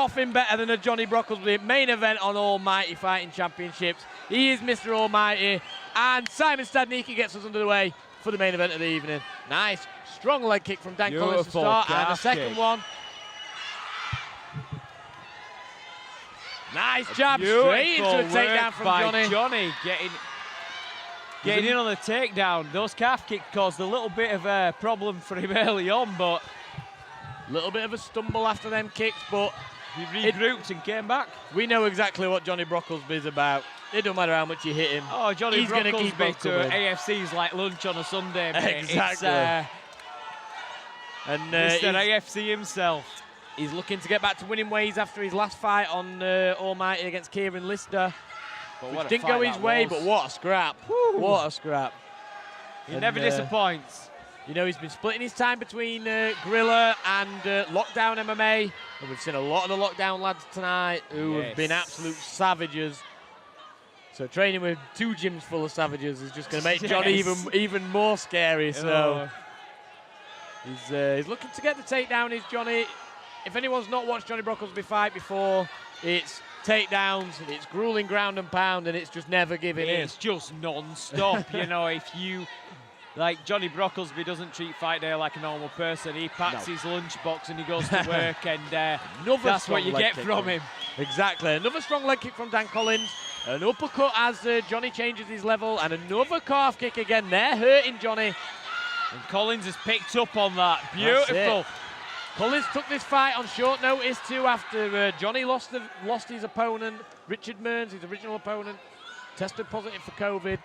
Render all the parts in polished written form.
nothing better than a Jonny Brocklesby main event on Almighty Fighting Championships. He is Mr. Almighty, and Simon Stadnicki gets us under the way for the main event of the evening. Nice, strong leg kick from Dan Collins to start, and a second one. Nice jab, straight into a takedown from Jonny. Jonny getting in on the takedown. Those calf kicks caused a little bit of a problem for him early on, but a little bit of a stumble after them kicks, but he regrouped and came back. We know exactly what Jonny Brocklesby is about. It don't matter how much you hit him. Oh, Jonny Brocklesby to AFC's like lunch on a Sunday, mate. Exactly. And Mr. AFC himself. He's looking to get back to winning ways after his last fight on Almighty against Kieran Lister. Which didn't go his way, but what a scrap. Woo. What a scrap. He never disappoints. You know, he's been splitting his time between Gorilla and Lockdown MMA. And we've seen a lot of the Lockdown lads tonight who have been absolute savages. So training with two gyms full of savages is just going to make Jonny even more scary. So he's looking to get the takedown, is Jonny. If anyone's not watched Jonny Brocklesby fight before, it's takedowns, it's grueling ground and pound, and it's just never giving in. It's just non-stop. You know, if you, like Jonny Brocklesby doesn't treat fight day like a normal person. He packs his lunchbox and he goes to work, and that's what you get from him. Exactly. Another strong leg kick from Dan Collins. An uppercut as Jonny changes his level, and another calf kick again. They're hurting Jonny. And Collins has picked up on that. Beautiful. Collins took this fight on short notice too after Jonny lost his opponent, Richard Mearns, his original opponent, tested positive for COVID.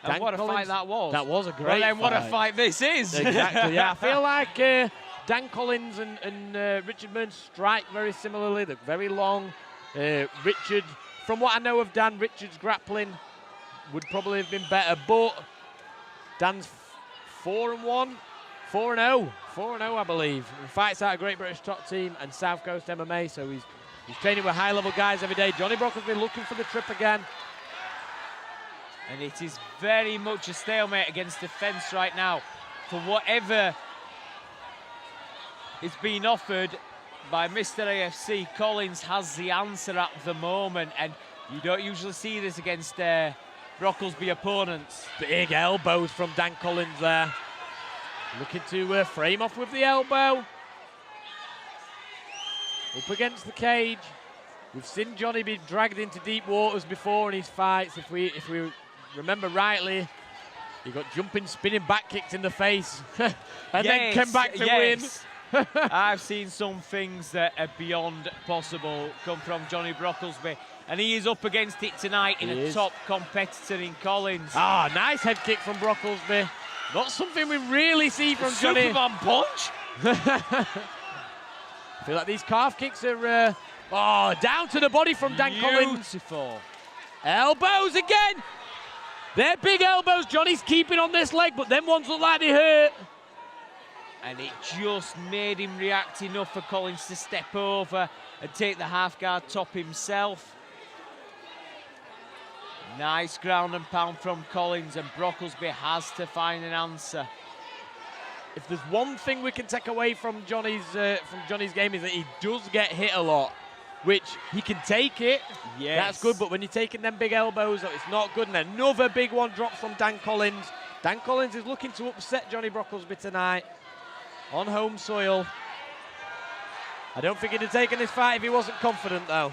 And what a fight that was. That was a great fight. Then what a fight this is. Exactly, yeah. I feel like Dan Collins and Richard Mearns strike very similarly. They're very long. Richard, from what I know of Dan, Richard's grappling would probably have been better, but Dan's 4-1. 4-0, I believe. He fights out a Great British Top Team and South Coast MMA, so he's training with high-level guys every day. Jonny Brocklesby looking for the trip again. And it is very much a stalemate against the fence right now. For whatever is being offered by Mr. AFC, Collins has the answer at the moment, and you don't usually see this against Brocklesby opponents. Big elbows from Dan Collins there. Looking to frame off with the elbow. Up against the cage. We've seen Jonny be dragged into deep waters before in his fights. If we remember rightly, he got jumping, spinning back kicks in the face and then came back to win. I've seen some things that are beyond possible come from Jonny Brocklesby, and he is up against it tonight in a top competitor in Collins. Ah, nice head kick from Brocklesby. Not something we really see from Jonny. Superman punch. I feel like these calf kicks are down to the body from Dan Collins. Beautiful. Elbows again. They're big elbows. Jonny's keeping on this leg, but them ones look like they hurt. And it just made him react enough for Collins to step over and take the half guard top himself. Nice ground and pound from Collins, and Brocklesby has to find an answer. If there's one thing we can take away from Jonny's game, is that he does get hit a lot, which he can take it. Yes. That's good, but when you're taking them big elbows, it's not good. And another big one drops from Dan Collins. Dan Collins is looking to upset Jonny Brocklesby tonight on home soil. I don't think he'd have taken this fight if he wasn't confident, though.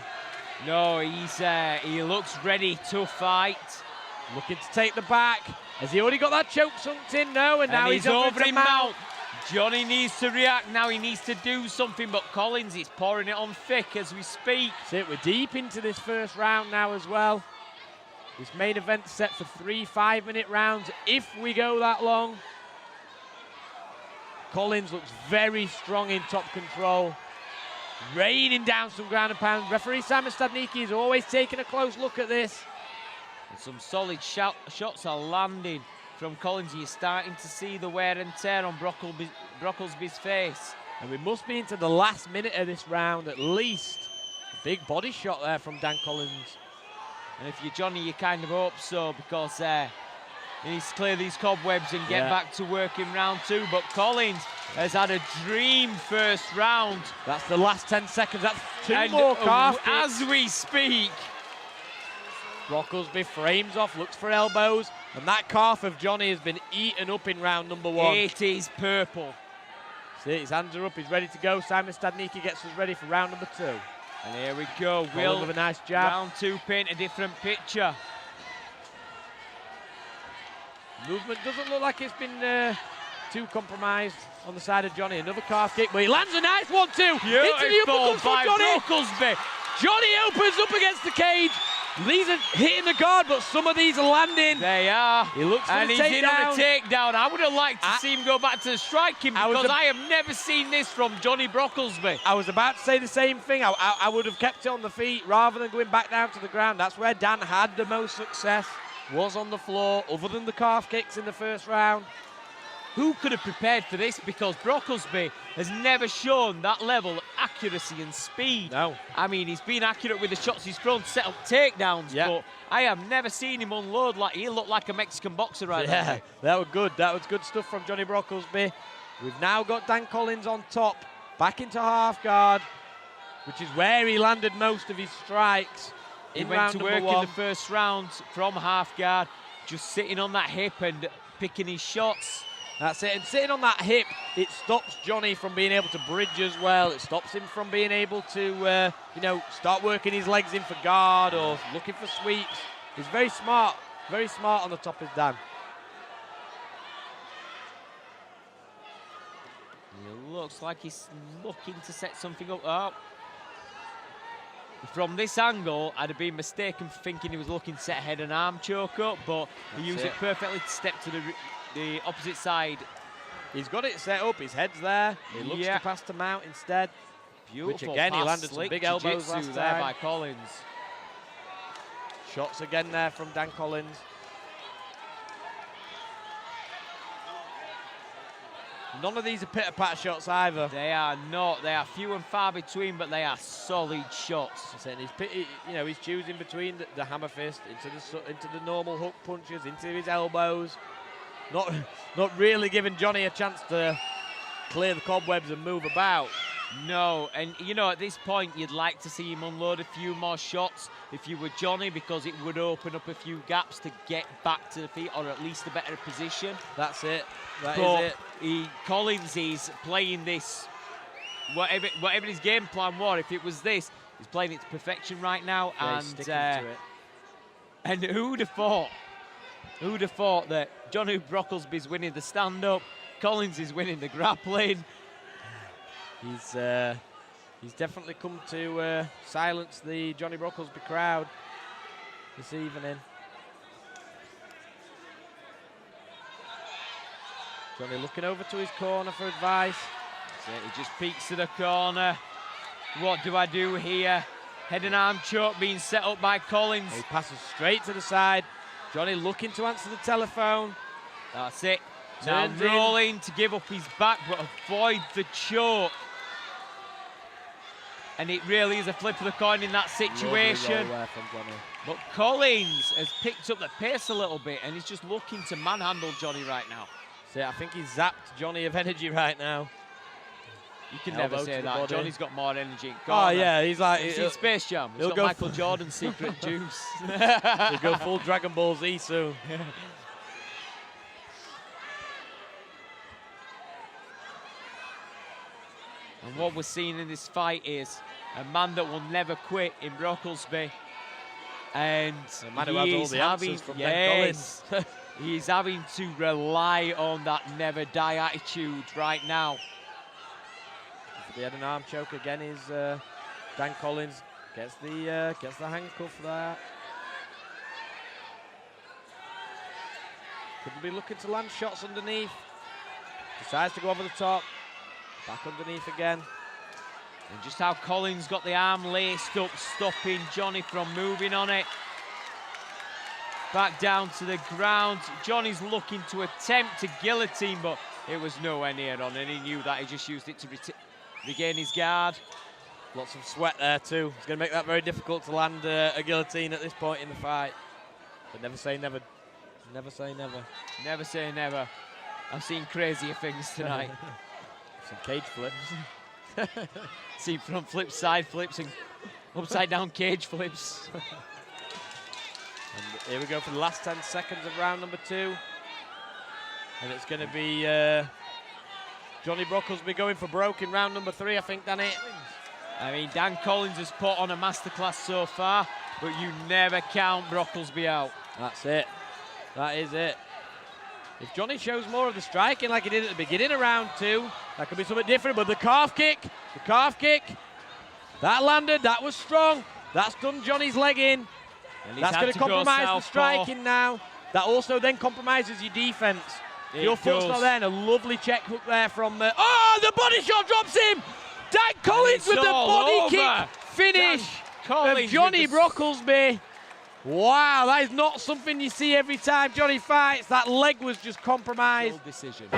No, he looks ready to fight. Looking to take the back. Has he already got that choke sunk in? No, and now he's over in mount. Jonny needs to react now. He needs to do something, but Collins is pouring it on thick as we speak. That's it. We're deep into this first round now as well. This main event set for 3 5-minute rounds if we go that long. Collins looks very strong in top control. Raining down some ground and pound. Referee Simon Stadnicki is always taking a close look at this. And some solid shots are landing from Collins. You're starting to see the wear and tear on Brocklesby's face. And we must be into the last minute of this round at least. A big body shot there from Dan Collins. And if you're Jonny, you kind of hope so, because He needs to clear these cobwebs and get back to work in round 2. But Collins has had a dream first round. That's the last 10 seconds. That's 2 more calf kicks. As we speak. Brocklesby frames off, looks for elbows, and that calf of Jonny has been eaten up in round number 1. It is purple. See, his hands are up, he's ready to go. Simon Stadnicki gets us ready for round number 2. And here we go. Will with a nice jab. Round 2 paint a different picture. Movement doesn't look like it's been too compromised on the side of Jonny. Another calf kick, but he lands a nice one too. Beautiful by Brocklesby. Jonny opens up against the cage. These are hitting the guard, but some of these are landing. They are. He looks for and the he's takedown. in on the takedown. I would have liked to see him go back to the striking because I have never seen this from Jonny Brocklesby. I was about to say the same thing. I would have kept it on the feet rather than going back down to the ground. That's where Dan had the most success, was on the floor, other than the calf kicks in the first round. Who could have prepared for this? Because Brocklesby has never shown that level of accuracy and speed. No. I mean, he's been accurate with the shots he's thrown to set up takedowns, but I have never seen him unload like he looked like a Mexican boxer right now. Yeah, that was good. That was good stuff from Jonny Brocklesby. We've now got Dan Collins on top, back into half guard, which is where he landed most of his strikes. He went to work in the first round from half guard, just sitting on that hip and picking his shots. That's it, and sitting on that hip, it stops Jonny from being able to bridge as well. It stops him from being able to, start working his legs in for guard or looking for sweeps. He's very smart on the top of Dan. It looks like he's looking to set something up. Oh. From this angle, I'd have been mistaken for thinking he was looking to set a head and arm choke up, but he used it perfectly to step to the opposite side. He's got it set up, his head's there. He looks to pass to Mount instead. Beautiful. Which again, he landed some big elbows last time. There by Collins. Shots again there from Dan Collins. None of these are pitter-patter shots either. They are not. They are few and far between, but they are solid shots. He's choosing between the hammer fist into the normal hook punches, into his elbows. Not really giving Jonny a chance to clear the cobwebs and move about. No, and at this point you'd like to see him unload a few more shots if you were Jonny, because it would open up a few gaps to get back to the feet, or at least a better position. That's it. That is it. Collins is playing this, whatever his game plan was, if it was this, he's playing it to perfection right now. Yeah, he's sticking to it. And who'd have thought that Jonny Brocklesby's winning the stand-up, Collins is winning the grappling. He's definitely come to silence the Jonny Brocklesby crowd this evening. Jonny looking over to his corner for advice. He just peeks to the corner. What do I do here? Head and arm choke being set up by Collins. He passes straight to the side. Jonny looking to answer the telephone. That's it. Now rolling to give up his back, but avoid the choke. And it really is a flip of the coin in that situation. But Collins has picked up the pace a little bit, and he's just looking to manhandle Jonny right now. See, I think he's zapped Jonny of energy right now. You can never say that. Jonny's got more energy. Oh, yeah, he's like... He's in Space Jam. He's got Michael Jordan's secret juice. He'll go full Dragon Ball Z soon. And what we're seeing in this fight is a man that will never quit in Brocklesby. And a man who has all the answers from Ben Collins. He's having to rely on that never die attitude right now. For the head and arm choke again is Dan Collins. Gets the handcuff there. Could be looking to land shots underneath. Decides to go over the top. Back underneath again. And just how Collins got the arm laced up, stopping Jonny from moving on it. Back down to the ground. Jonny's looking to attempt to guillotine, but it was nowhere near on, and he knew that. He just used it to regain his guard. Lots of sweat there too. It's going to make that very difficult to land a guillotine at this point in the fight. But never say never. Never say never. Never say never. I've seen crazier things tonight. Some cage flips. Seen front flips, side flips, and upside down cage flips. And here we go for the last 10 seconds of round number 2. And it's going to be Jonny Brocklesby going for broke in round number 3, I think, Danny. I mean, Dan Collins has put on a masterclass so far, but you never count Brocklesby out. That's it. That is it. If Jonny shows more of the striking like he did at the beginning of round 2, that could be something different. But the calf kick, that landed, that was strong. That's done Jonny's leg in. That's going to compromise the striking now. That also then compromises your defense. Your foot's not there, and a lovely check hook there from... oh, the body shot drops him! Dan Collins with the body kick finish of Jonny Brocklesby. Wow, that is not something you see every time Jonny fights. That leg was just compromised. Decision.